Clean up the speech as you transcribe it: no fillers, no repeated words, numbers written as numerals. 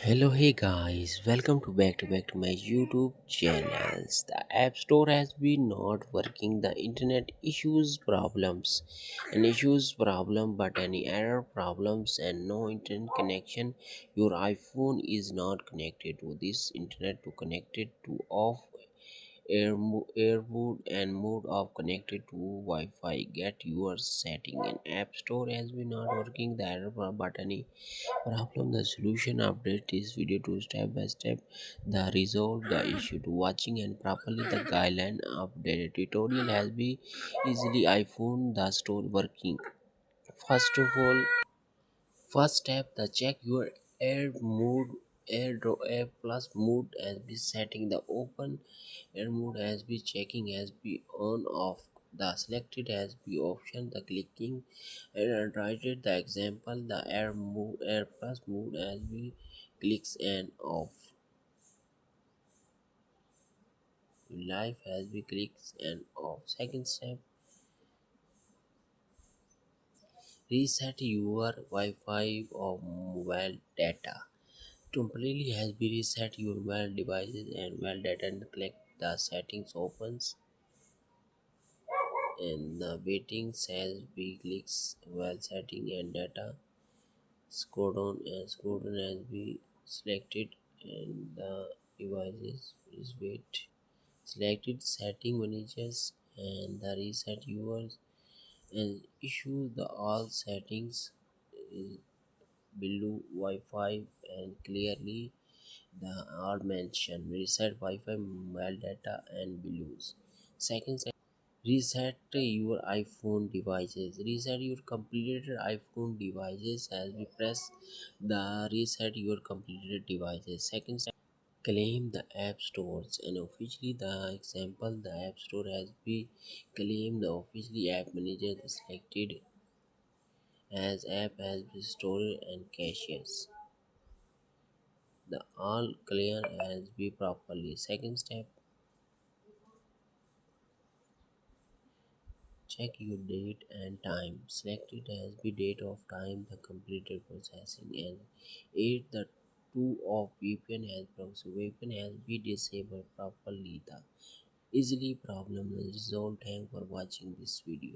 Hello, hey guys, welcome to back to my YouTube channels. The App Store has been not working. The internet issues problems, an issues problem, but any error problems and no internet connection. Your iPhone is not connected to this internet to connect it to off airwood and mode of connected to Wi-Fi. Get your setting. An App Store has been not working. The error but any problem the solution update this video to step by step the resolve the issue to watching and properly the guideline updated tutorial has been easily iPhone the store working. First of all, first step the check your air mode air plus mode as be setting the open air mode as be checking as be on off the selected as be option the clicking and write it the example the air plus mode as be clicks and off live as be clicks and off. Second step, reset your Wi-Fi or mobile data. Temporarily has been reset your mobile devices and mobile data and click the settings opens and the waiting says be clicks while setting and data scroll down has been selected and the devices is wait selected setting managers and the reset yours and issue the all settings is below Wi-Fi and clearly the all mentioned reset Wi-Fi mobile data and belows. Second, reset your iPhone devices. Reset your completed iPhone devices as we press the reset your completed devices. Second step, claim the app stores and officially the example the app store has been claimed the officially app manager is selected as app has been stored and caches. The all clear has been properly. Second step, check your date and time. Select it as the date of time the completed processing and 8 the 2 of VPN has VPN has been disabled properly. The easily problem is resolved. Thanks for watching this video.